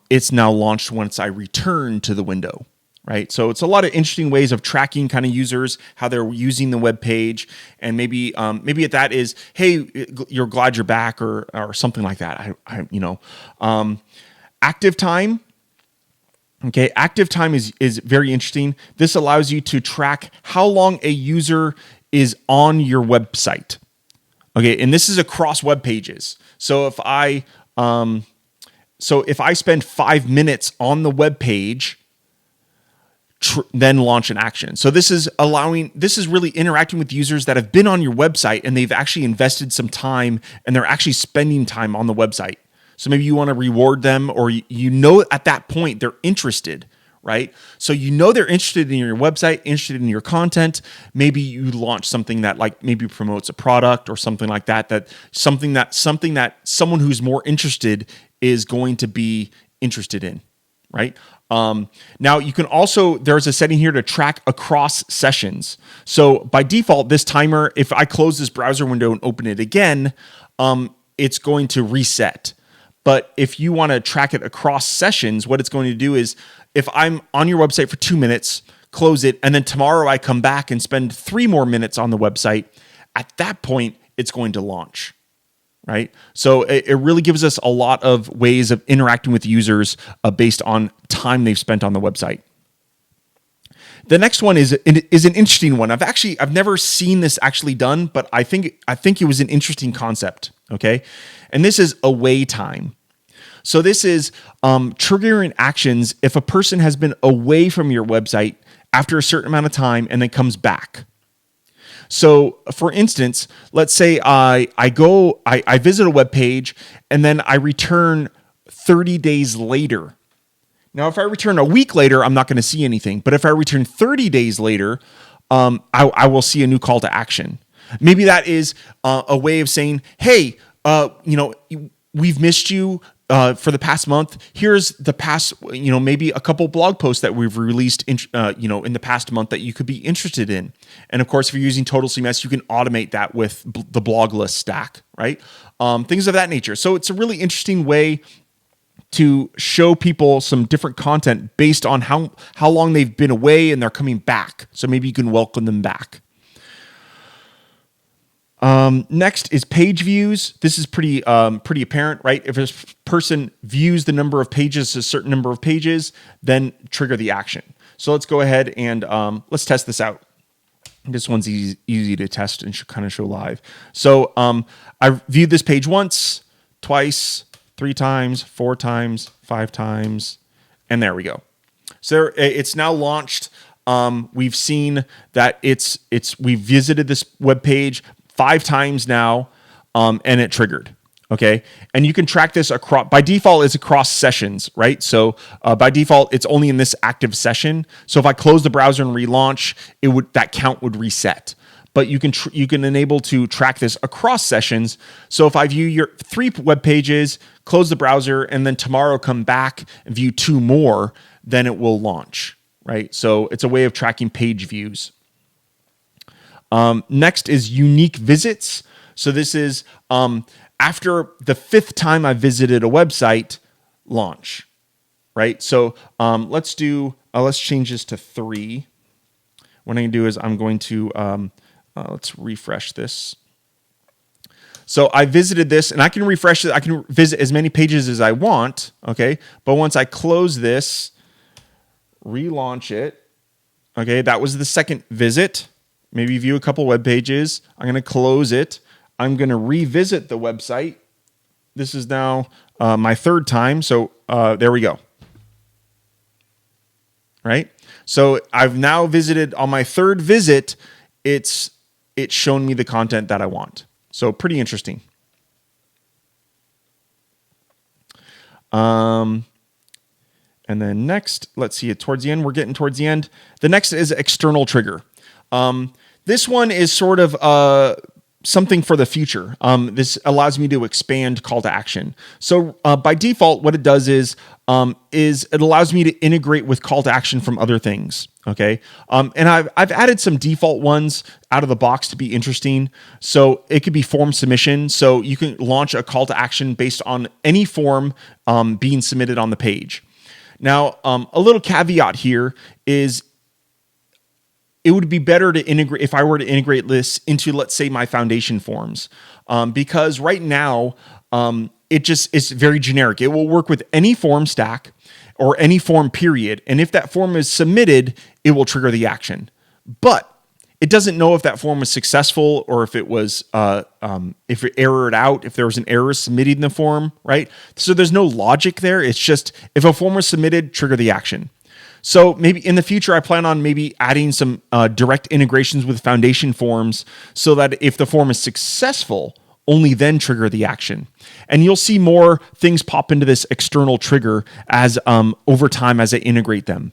Speaker 1: it's now launched once I return to the window, right? So it's a lot of interesting ways of tracking kind of users, how they're using the web page, and maybe that is, hey, you're glad you're back, or something like that. Active time. Okay, active time is very interesting. This allows you to track how long a user is on your website. Okay, and this is across web pages. So if I spend 5 minutes on the web page, then launch an action. So this is really interacting with users that have been on your website and they've actually invested some time and they're actually spending time on the website. So maybe you want to reward them, or at that point they're interested, right? So they're interested in your website, interested in your content. Maybe you launch something that maybe promotes a product or something like that. Something that someone who's more interested is going to be interested in, right? Now you can also, there's a setting here to track across sessions. So by default, this timer, if I close this browser window and open it again, it's going to reset. But if you want to track it across sessions, what it's going to do is, if I'm on your website for 2 minutes, close it, and then tomorrow I come back and spend 3 more minutes on the website, at that point, it's going to launch, right? So it really gives us a lot of ways of interacting with users based on time they've spent on the website. The next one is an interesting one. I've never seen this actually done, but I think it was an interesting concept. Okay, and this is away time. So this is triggering actions if a person has been away from your website after a certain amount of time and then comes back. So, for instance, let's say I visit a web page and then I return 30 days later. Now, if I return a week later, I'm not going to see anything. But if I return 30 days later, I will see a new call to action. Maybe that is a way of saying, hey, we've missed you for the past month. Here's the past, maybe a couple blog posts that we've released, in the past month that you could be interested in. And of course, if you're using Total CMS, you can automate that with the blog list stack, right? Things of that nature. So it's a really interesting way to show people some different content based on how long they've been away and they're coming back. So maybe you can welcome them back. Next is page views. This is pretty apparent, right? If a person views the number of pages, a certain number of pages, then trigger the action. So let's go ahead and let's test this out. This one's easy to test and kind of show live. So I viewed this page once, twice, 3 times, 4 times, 5 times, and there we go. So it's now launched. We've seen that we visited this web page 5 times now, and it triggered. Okay, and you can track this across. By default, it's across sessions, right? So by default, it's only in this active session. So if I close the browser and relaunch, that count would reset. But you can enable to track this across sessions. So if I view your 3 web pages, close the browser, and then tomorrow come back and view 2 more, then it will launch, right? So it's a way of tracking page views. Next is unique visits. So this is after the 5th time I visited a website, launch, right? So let's change this to 3. What I'm going to do is I'm going to let's refresh this. So I visited this, and I can refresh it. I can visit as many pages as I want, okay? But once I close this, relaunch it, okay? That was the 2nd visit. Maybe view a couple web pages. I'm going to close it. I'm going to revisit the website. This is now my 3rd time, so there we go. Right? So I've now visited on my 3rd visit. It's shown me the content that I want. So pretty interesting. And then next, let's see it towards the end. We're getting towards the end. The next is external trigger. This one is sort of something for the future. This allows me to expand call to action. So by default, what it does is it allows me to integrate with call to action from other things. Okay. And I've added some default ones out of the box to be interesting. So it could be form submission. So you can launch a call to action based on any form being submitted on the page. Now, a little caveat here is it would be better to integrate if I were to integrate this into, let's say, my foundation forms, because right now it's very generic. It will work with any form stack or any form period, and if that form is submitted, it will trigger the action. But it doesn't know if that form was successful or if it was if it errored out, if there was an error submitting the form, right? So there's no logic there. It's just if a form was submitted, trigger the action. So maybe in the future, I plan on maybe adding some direct integrations with foundation forms so that if the form is successful, only then trigger the action. And you'll see more things pop into this external trigger as over time as I integrate them.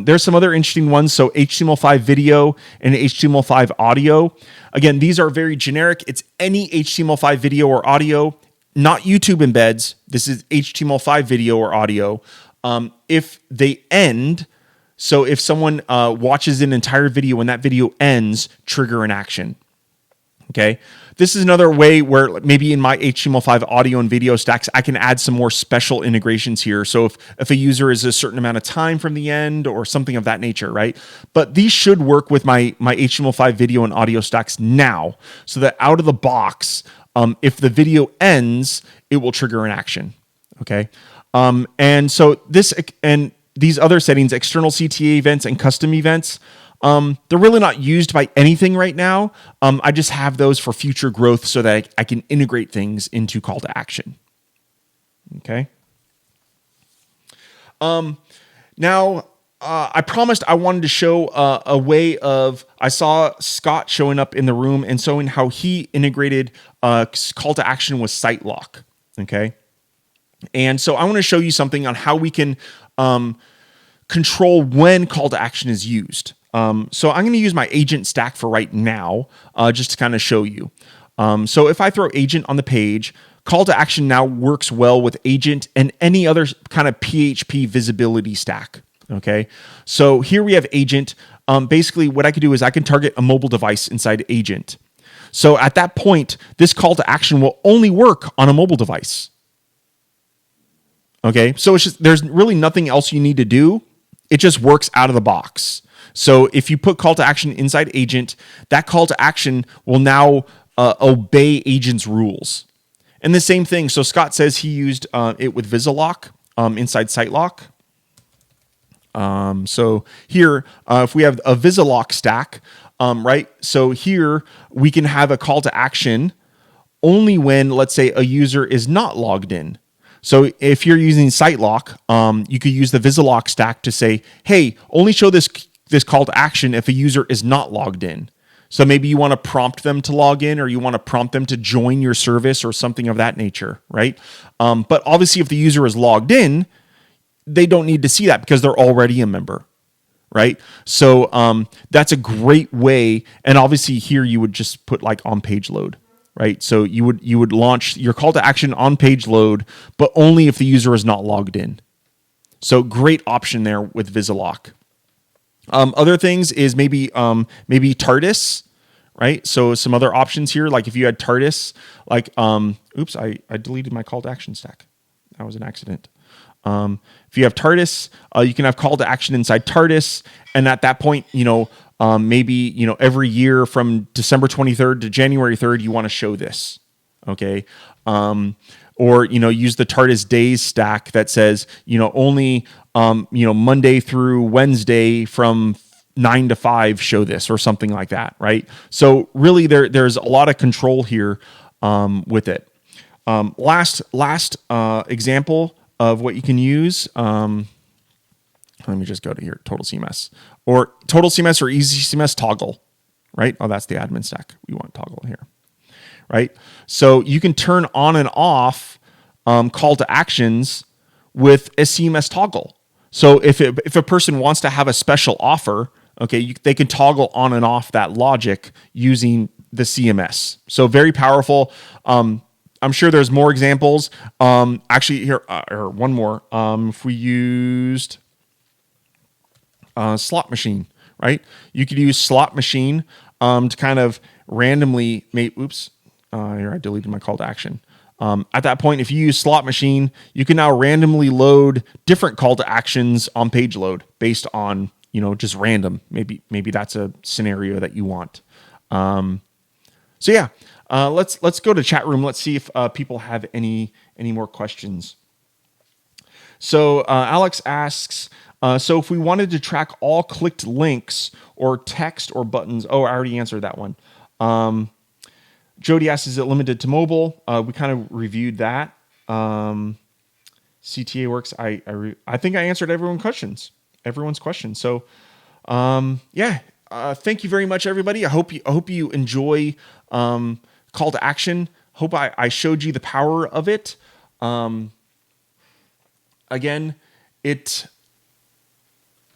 Speaker 1: There's some other interesting ones. So HTML5 video and HTML5 audio. Again, these are very generic. It's any HTML5 video or audio, not YouTube embeds. This is HTML5 video or audio. If they end, so if someone watches an entire video and that video ends, trigger an action. Okay. This is another way where maybe in my HTML5 audio and video stacks, I can add some more special integrations here. So if a user is a certain amount of time from the end or something of that nature, right? But these should work with my HTML5 video and audio stacks now, so that out of the box, if the video ends, it will trigger an action. Okay. And so this and these other settings, external CTA events and custom events, they're really not used by anything right now. I just have those for future growth so that I can integrate things into call to action. Okay. Now, I promised I wanted to show a way of, I saw Scott showing up in the room and showing how he integrated call to action with site lock. Okay. And so I want to show you something on how we can control when call to action is used. So I'm going to use my agent stack for right now, just to kind of show you. So if I throw agent on the page, call to action now works well with agent and any other kind of PHP visibility stack. Okay. So here we have agent. Basically what I could do is I can target a mobile device inside agent. So at that point, this call to action will only work on a mobile device. Okay, so it's just, there's really nothing else you need to do. It just works out of the box. So if you put call to action inside agent, that call to action will now obey agent's rules. And the same thing. So Scott says he used it with Visilock inside SiteLock. So here, if we have a Visilock stack, right? So here we can have a call to action only when, let's say, a user is not logged in. So if you're using SiteLock, you could use the Visilock stack to say, hey, only show this call to action if a user is not logged in. So maybe you want to prompt them to log in, or you want to prompt them to join your service or something of that nature, right? But obviously if the user is logged in, they don't need to see that because they're already a member, right? So that's a great way. And obviously here you would just put like on page load. Right, so you would launch your call to action on page load, but only if the user is not logged in. So great option there with Visilock. Other things is maybe TARDIS, right? So some other options here, like if you had TARDIS, like oops, I deleted my call to action stack. That was an accident. If you have TARDIS, you can have call to action inside TARDIS, and at that point, maybe, every year from December 23rd to January 3rd, you want to show this. Okay. Or, use the TARDIS days stack that says, only, Monday through Wednesday from 9 to 5, show this or something like that. Right. So really there's a lot of control here, with it. Last example of what you can use. Let me just go to here, Total CMS or Easy CMS toggle, right? Oh, that's the admin stack. We want toggle here, right? So you can turn on and off call to actions with a CMS toggle. So if a person wants to have a special offer, okay, they can toggle on and off that logic using the CMS. So very powerful. I'm sure there's more examples. Actually, here or one more. If we used slot machine, right? You could use slot machine to kind of randomly make. Oops, here I deleted my call to action. At that point, if you use slot machine, you can now randomly load different call to actions on page load based on just random. Maybe that's a scenario that you want. So yeah, let's go to chat room. Let's see if people have any more questions. So Alex asks, so if we wanted to track all clicked links or text or buttons, I already answered that one. Jody asks, is it limited to mobile? We kind of reviewed that. CTA works. I think I answered everyone's questions. So thank you very much, everybody. I hope you enjoy call to action. Hope I showed you the power of it. Again, it's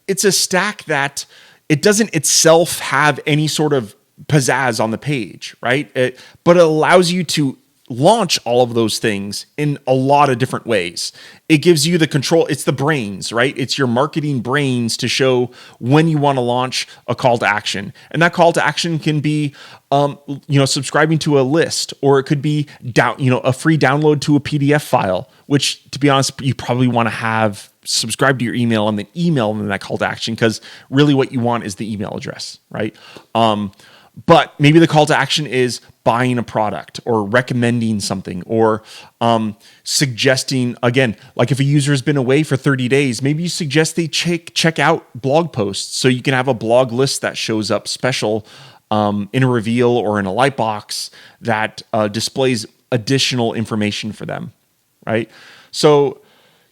Speaker 1: a stack that it doesn't itself have any sort of pizzazz on the page, right? But it allows you to launch all of those things in a lot of different ways. It gives you the control. It's the brains, right? It's your marketing brains to show when you want to launch a call to action. And that call to action can be, subscribing to a list, or it could be a free download to a PDF file, which, to be honest, you probably want to have subscribe to your email and then email them that call to action, because really what you want is the email address, right? But maybe the call to action is buying a product or recommending something or suggesting, again, like if a user has been away for 30 days, maybe you suggest they check out blog posts. So you can have a blog list that shows up special in a reveal or in a lightbox that displays additional information for them, right? So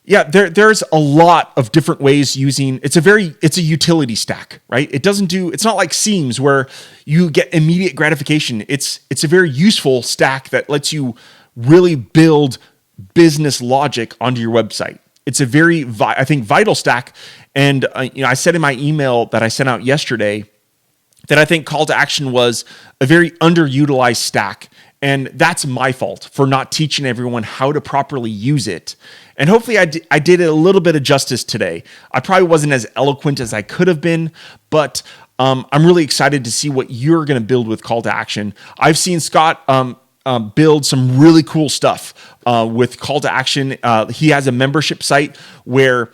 Speaker 1: yeah, there's a lot of different ways using. It's a utility stack, right? It's not like Seams where you get immediate gratification. It's a very useful stack that lets you really build business logic onto your website. It's a very, vital stack. And I said in my email that I sent out yesterday that I think call to action was a very underutilized stack. And that's my fault for not teaching everyone how to properly use it. And hopefully I did it a little bit of justice today. I probably wasn't as eloquent as I could have been, but I'm really excited to see what you're going to build with call to action. I've seen Scott build some really cool stuff with call to action. He has a membership site where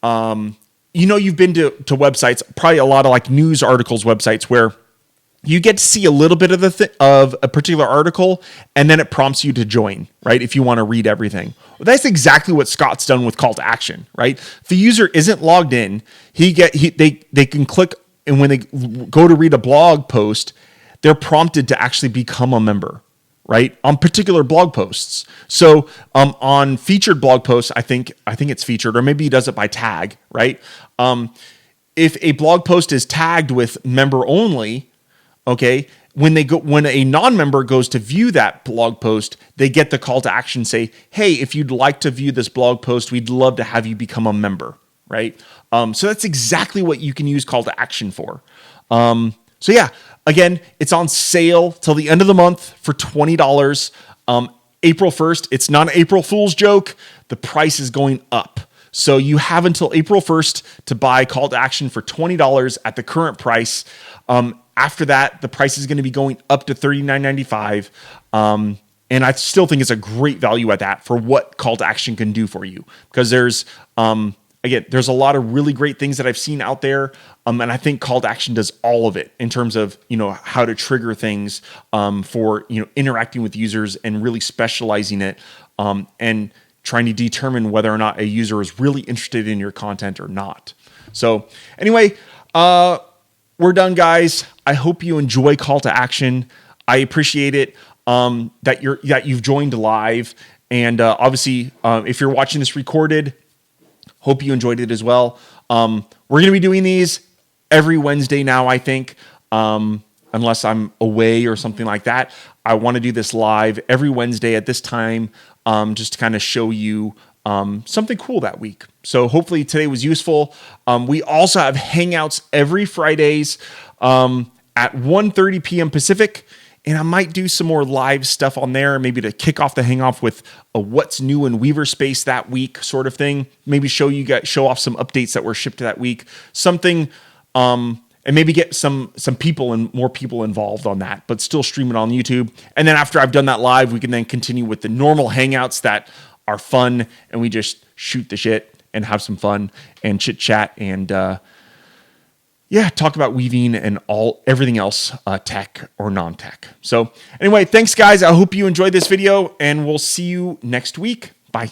Speaker 1: you've been to websites, probably a lot of like news articles websites where you get to see a little bit of a particular article, and then it prompts you to join, right? If you want to read everything. Well, that's exactly what Scott's done with call to action, right? If the user isn't logged in, they can click, and when they go to read a blog post, they're prompted to actually become a member, right? On particular blog posts. So on featured blog posts, I think it's featured, or maybe he does it by tag, right? If a blog post is tagged with member only, okay, when a non-member goes to view that blog post, they get the call to action say, hey, if you'd like to view this blog post, we'd love to have you become a member, right? So that's exactly what you can use call to action for. So yeah, again, it's on sale till the end of the month for $20. April 1st, it's not an April Fool's joke. The price is going up. So you have until April 1st to buy call to action for $20 at the current price. After that, the price is going to be going up to $39.95. And I still think it's a great value at that for what call to action can do for you. Because there's a lot of really great things that I've seen out there. And I think call to action does all of it in terms of, how to trigger things for, interacting with users and really specializing it and trying to determine whether or not a user is really interested in your content or not. So anyway, we're done, guys. I hope you enjoy call to action. I appreciate it that you've joined live, and obviously, if you're watching this recorded, hope you enjoyed it as well. We're going to be doing these every Wednesday now, I think, unless I'm away or something like that. I want to do this live every Wednesday at this time, just to kind of show you something cool that week. So hopefully today was useful. We also have Hangouts every Fridays at 1:30 p.m. Pacific. And I might do some more live stuff on there, maybe to kick off the hangoff with a what's new in Weaver Space that week sort of thing. Maybe show off some updates that were shipped that week, something, and maybe get some people and more people involved on that, but still stream it on YouTube. And then after I've done that live, we can then continue with the normal hangouts that are fun, and we just shoot the shit and have some fun and chit chat and talk about weaving and everything else, tech or non-tech. So anyway, thanks guys. I hope you enjoyed this video, and we'll see you next week. Bye.